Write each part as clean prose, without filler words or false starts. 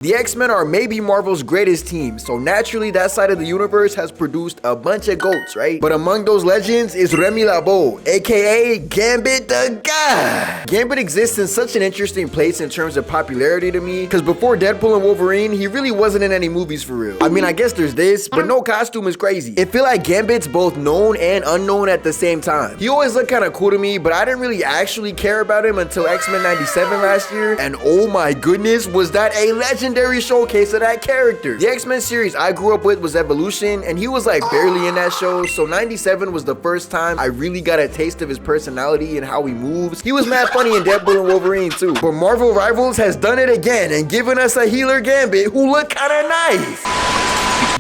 The X-Men are maybe Marvel's greatest team, so naturally that side of the universe has produced a bunch of GOATs, right? But among those legends is Remy Lebeau, aka Gambit the God. Gambit exists in such an interesting place in terms of popularity to me, because before Deadpool and Wolverine, he really wasn't in any movies for real. I mean, I guess there's this, but no costume is crazy. It feel like Gambit's both known and unknown at the same time. He always looked kind of cool to me, but I didn't really actually care about him until X-Men 97 last year, and oh my goodness, was that a legendary showcase of that character. The X-Men series I grew up with was Evolution, and he was like barely in that show, so 97 was the first time I really got a taste of his personality and how he moves. He was mad funny in Deadpool and Wolverine too. But Marvel Rivals has done it again and given us a healer Gambit who looked kinda nice.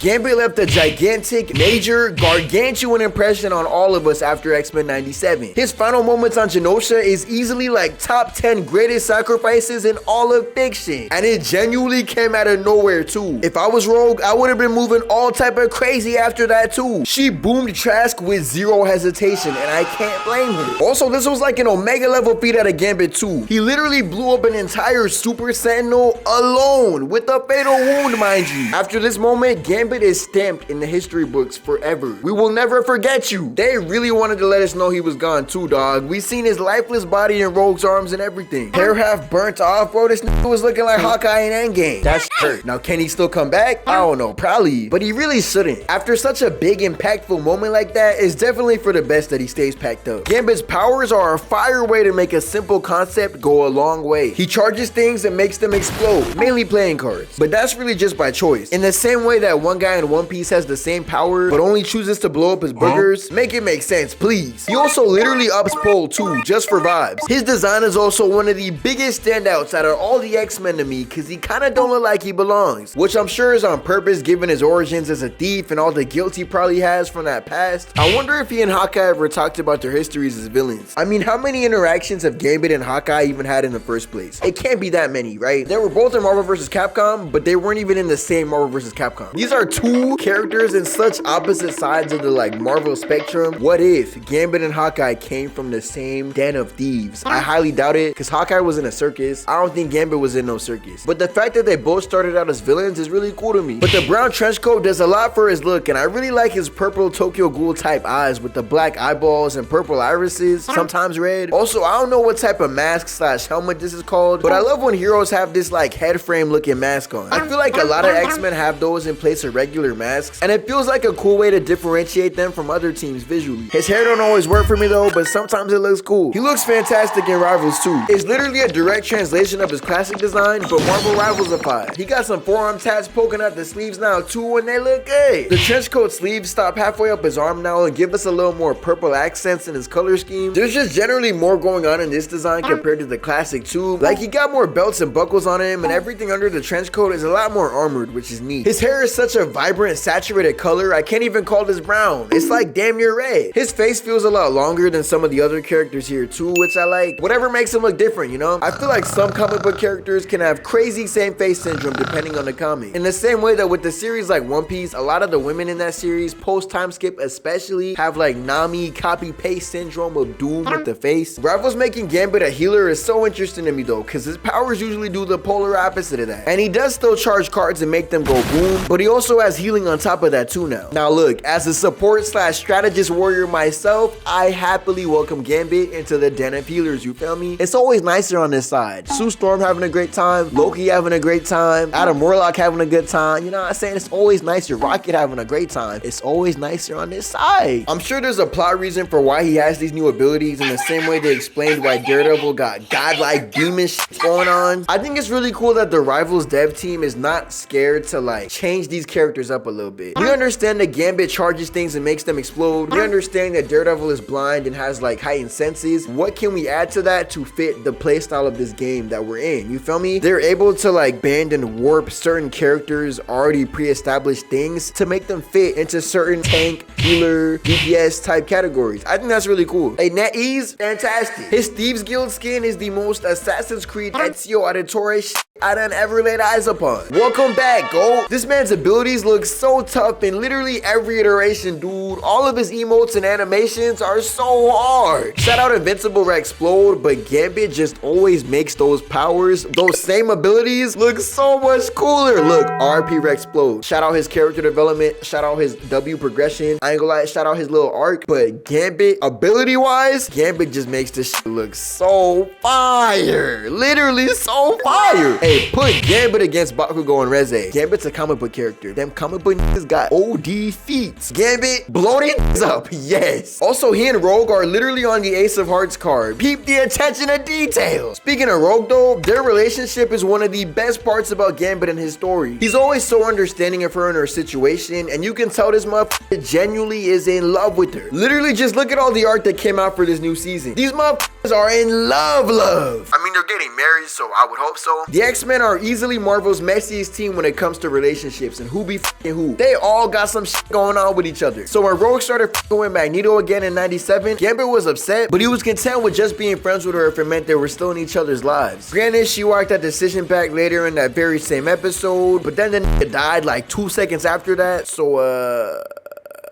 Gambit left a gigantic, major, gargantuan impression on all of us after X-Men 97. His final moments on Genosha is easily like top 10 greatest sacrifices in all of fiction. And it genuinely came out of nowhere too. If I was Rogue, I would have been moving all type of crazy after that too. She boomed Trask with zero hesitation, and I can't blame her. Also, this was like an Omega level feat out of Gambit too. He literally blew up an entire Super Sentinel alone with a fatal wound, mind you. After this moment, Gambit is stamped in the history books forever. We will never forget you. They really wanted to let us know he was gone too, dog. We seen his lifeless body in Rogue's arms and everything. Hair half burnt off, bro. This nigga was looking like Hawkeye in Endgame. That's hurt. Now, can he still come back? I don't know, probably, but he really shouldn't. After such a big, impactful moment like that, it's definitely for the best that he stays packed up. Gambit's powers are a fire way to make a simple concept go a long way. He charges things and makes them explode, mainly playing cards. But that's really just by choice. In the same way that one guy in One Piece has the same power, but only chooses to blow up his boogers, make it make sense, please. He also literally ups pole too, just for vibes. His design is also one of the biggest standouts out of all the X-Men to me, because he kind of don't look like he belongs, which I'm sure is on purpose given his origins as a thief and all the guilt he probably has from that past. I wonder if he and Hawkeye ever talked about their histories as villains. I mean, how many interactions have Gambit and Hawkeye even had in the first place? It can't be that many, right? They were both in Marvel vs. Capcom, but they weren't even in the same Marvel vs. Capcom. These are two characters in such opposite sides of the like Marvel spectrum. What if Gambit and Hawkeye came from the same den of thieves? I highly doubt it, because Hawkeye was in a circus. I don't think Gambit was in no circus. But the fact that they both started out as villains is really cool to me. But the brown trench coat does a lot for his look, and I really like his purple Tokyo Ghoul type eyes with the black eyeballs and purple irises, sometimes red. Also, I don't know what type of mask slash helmet this is called, but I love when heroes have this like head frame looking mask on. I feel like a lot of X-Men have those in place of regular masks, and it feels like a cool way to differentiate them from other teams visually. His hair don't always work for me though, but sometimes it looks cool. He looks fantastic in Rivals too. It's literally a direct translation of his classic design, but Marvel Rivals-ified. He got some forearm tats poking out the sleeves now too, and they look good. The trench coat sleeves stop halfway up his arm now and give us a little more purple accents in his color scheme. There's just generally more going on in this design compared to the classic too. Like, he got more belts and buckles on him, and everything under the trench coat is a lot more armored, which is neat. His hair is such a vibrant, saturated color, I can't even call this brown. It's like damn near red. His face feels a lot longer than some of the other characters here too, which I like. Whatever makes him look different, you know? I feel like some comic book characters can have crazy same face syndrome depending on the comic. In the same way that with the series like One Piece, a lot of the women in that series, post time skip especially, have like Nami copy paste syndrome of Doom with the face. Rivals making Gambit a healer is so interesting to me though, because his powers usually do the polar opposite of that. And he does still charge cards and make them go boom, but he also has healing on top of that too now. Now look, as a support slash strategist warrior myself, I happily welcome Gambit into the den of healers, you feel me? It's always nicer on this side. Sue Storm having a great time, Loki having a great time, Adam Warlock having a good time, you know what I'm saying? It's always nicer. Rocket having a great time. It's always nicer on this side. I'm sure there's a plot reason for why he has these new abilities, in the same way they explained why Daredevil got godlike demon shit going on. I think it's really cool that the Rivals dev team is not scared to like change these characters up a little bit. We understand that Gambit charges things and makes them explode. We understand that Daredevil is blind and has like heightened senses. What can we add to that to fit the playstyle of this game that we're in? You feel me? They're able to like bend and warp certain characters' already pre-established things to make them fit into certain tank, healer, DPS type categories. I think that's really cool. Hey, NetEase, fantastic. His Thieves Guild skin is the most Assassin's Creed Ezio Auditore shit I done ever laid eyes upon. Welcome back, GOAT. This man's abilities look so tough in literally every iteration, dude. All of his emotes and animations are so hard. Shout out Invincible Rexplode, but Gambit just always makes those powers, those same abilities, look so much cooler. Look, RP Rexplode. Shout out his character development. Shout out his W progression. I ain't gonna lie, shout out his little arc. But Gambit, ability-wise, Gambit just makes this shit look so fire. Literally so fire. Hey, put Gambit against Bakugo and Reze. Gambit's a comic book character. Them comic book niggas got OD feats. Gambit, blow these up. Yes. Also, he and Rogue are literally on the Ace of Hearts card. Peep the attention to detail. Speaking of Rogue though, their relationship is one of the best parts about Gambit and his story. He's always so understanding of her and her situation, and you can tell this motherfucker genuinely is in love with her. Literally, just look at all the art that came out for this new season. These motherfuckers are in love. I mean, they're getting married, so I would hope so. The X-Men are easily Marvel's messiest team when it comes to relationships and who be f***ing who. They all got some shit going on with each other. So when Rogue started f***ing with Magneto again in 97, Gambit was upset, but he was content with just being friends with her if it meant they were still in each other's lives. Granted, she walked that decision back later in that very same episode, but then the nigga died like 2 seconds after that, so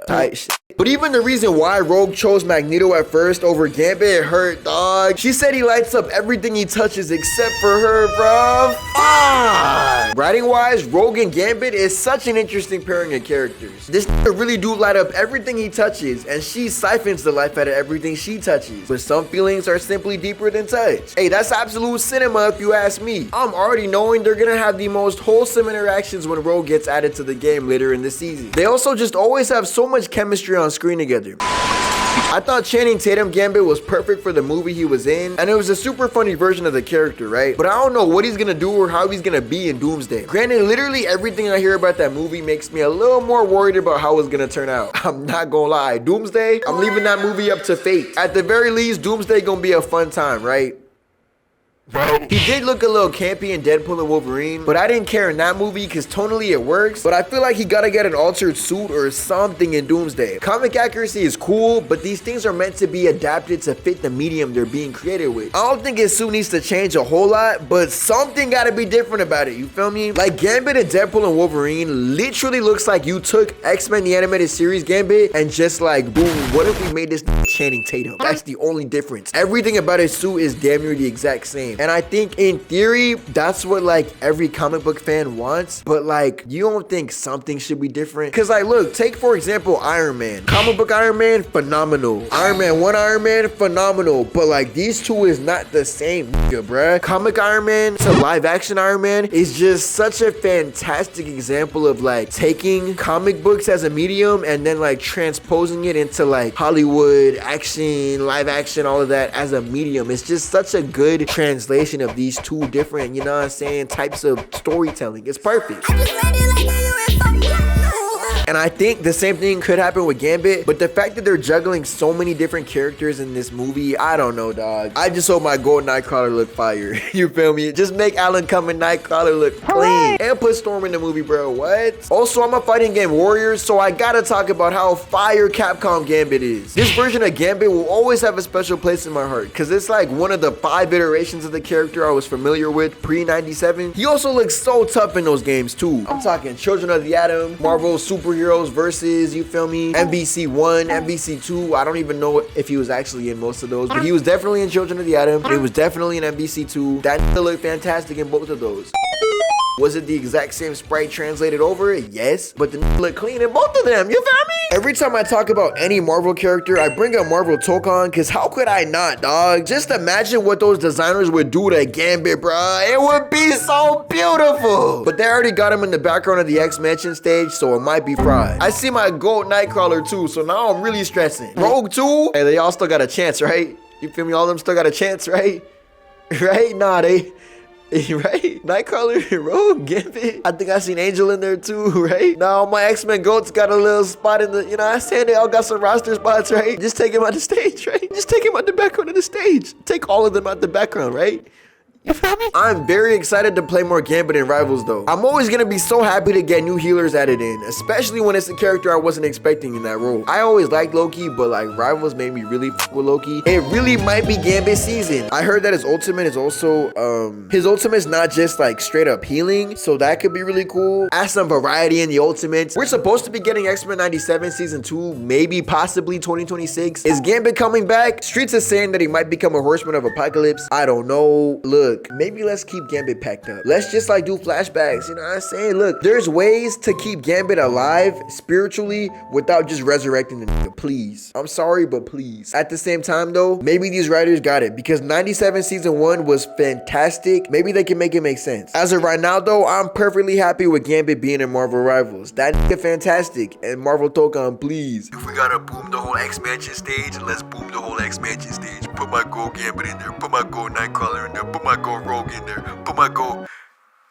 tight shit. But even the reason why Rogue chose Magneto at first over Gambit hurt, dog. She said he lights up everything he touches except for her, bro. Writing wise, Rogue and Gambit is such an interesting pairing of characters. This nigga really do light up everything he touches, and she siphons the life out of everything she touches. But some feelings are simply deeper than touch. Hey, that's absolute cinema if you ask me. I'm already knowing they're gonna have the most wholesome interactions when Rogue gets added to the game later in the season. They also just always have so much chemistry on screen together. I thought Channing Tatum Gambit was perfect for the movie he was in, and it was a super funny version of the character, right? But I don't know what he's gonna do or how he's gonna be in Doomsday. Granted, literally everything I hear about that movie makes me a little more worried about how it's gonna turn out. I'm not gonna lie, Doomsday, I'm leaving that movie up to fate. At the very least, Doomsday gonna be a fun time, right? He did look a little campy in Deadpool and Wolverine, but I didn't care in that movie because tonally it works, but I feel like he gotta get an altered suit or something in Doomsday. Comic accuracy is cool, but these things are meant to be adapted to fit the medium they're being created with. I don't think his suit needs to change a whole lot, but something gotta be different about it, you feel me? Like Gambit in Deadpool and Wolverine literally looks like you took X-Men the animated series Gambit and just like, boom, what if we made this Channing Tatum? That's the only difference. Everything about his suit is damn near the exact same. And I think in theory, that's what like every comic book fan wants, but like, you don't think something should be different? Cause like, look, take for example, Iron Man. Comic book Iron Man, phenomenal. Iron Man 1 Iron Man, phenomenal. But like, these two is not the same, nigga, bruh. Comic Iron Man to live action Iron Man is just such a fantastic example of like taking comic books as a medium and then like transposing it into like Hollywood, action, live action, all of that as a medium. It's just such a good translation of these two different, you know what I'm saying, types of storytelling. It's perfect. And I think the same thing could happen with Gambit, but the fact that they're juggling so many different characters in this movie, I don't know, dog. I just hope my gold Nightcrawler look fire. You feel me? Just make Alan Cumming Nightcrawler look clean. And put Storm in the movie, bro. What? Also, I'm a fighting game warrior, so I gotta talk about how fire Capcom Gambit is. This version of Gambit will always have a special place in my heart, because it's like one of the 5 iterations of the character I was familiar with pre-97. He also looks so tough in those games, too. I'm talking Children of the Atom, Marvel Superheroes versus, you feel me, MVC 1, MVC 2. I don't even know if he was actually in most of those, but he was definitely in Children of the Atom. He was definitely in MVC 2. That looked fantastic in both of those. Was it the exact same sprite translated over? Yes, but the look clean in both of them, you feel me? Every time I talk about any Marvel character, I bring up Marvel Tokon, because how could I not, dog? Just imagine what those designers would do to Gambit, bruh. It would be so beautiful. But they already got him in the background of the X-Mansion stage, so it might be fried. I see my gold Nightcrawler too, so now I'm really stressing. Rogue too? Hey, they all still got a chance, right? You feel me? All of them still got a chance, right? Right? Nah, they... Right? Nightcrawler, Rogue, Gambit. I think I seen Angel in there too, right? Now my X-Men goats got a little spot in the, you know what I'm saying? They all got some roster spots, right? Just take him out the stage, right? Just take him out the background of the stage. Take all of them out the background, right? You feel me? I'm very excited to play more Gambit in Rivals though. I'm always gonna be so happy to get new healers added in, especially when it's a character I wasn't expecting in that role. I always liked Loki, but like Rivals made me really f with Loki. It really might be Gambit season. I heard that his ultimate is also, his ultimate's not just like straight up healing, so that could be really cool. Add some variety in the ultimates. We're supposed to be getting X-Men 97 season 2, maybe possibly 2026. Is Gambit coming back? Streets is saying that he might become a Horseman of Apocalypse. I don't know. Look, maybe let's keep Gambit packed up. Let's just like do flashbacks, you know what I'm saying? Look, there's ways to keep Gambit alive spiritually without just resurrecting the nigga, please. I'm sorry, but please. At the same time though, maybe these writers got it because 97 season 1 was fantastic. Maybe they can make it make sense. As of right now though, I'm perfectly happy with Gambit being in Marvel Rivals. That nigga fantastic. And Marvel Token, please. If we gotta boom the whole X-Mansion stage, let's boom the whole X-Mansion stage. Put my gold Gambit in there. Put my gold Nightcrawler in there. Put my gold Rogue in there. Put my gold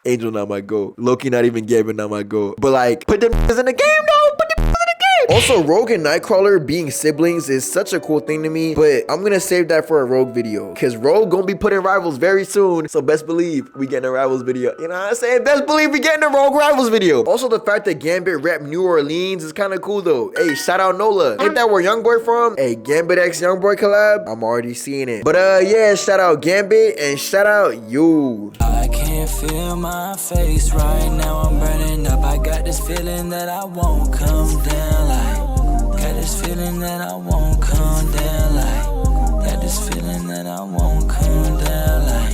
Angel, not my goal. Loki, not even Gambit, not my goal. But like, put them in the game though. Put them in the game. Also, Rogue and Nightcrawler being siblings is such a cool thing to me. But I'm gonna save that for a Rogue video, cause Rogue gonna be putting Rivals very soon. So best believe we getting a Rivals video. You know what I'm saying? Best believe we getting a Rogue Rivals video. Also, the fact that Gambit rep New Orleans is kind of cool though. Hey, shout out Nola. Ain't that where Youngboy from? Hey, Gambit X Youngboy collab. I'm already seeing it. But yeah, shout out Gambit and shout out you. I can't feel my face right now, I'm burning up. I got this feeling that I won't come down, like, got this feeling that I won't come down.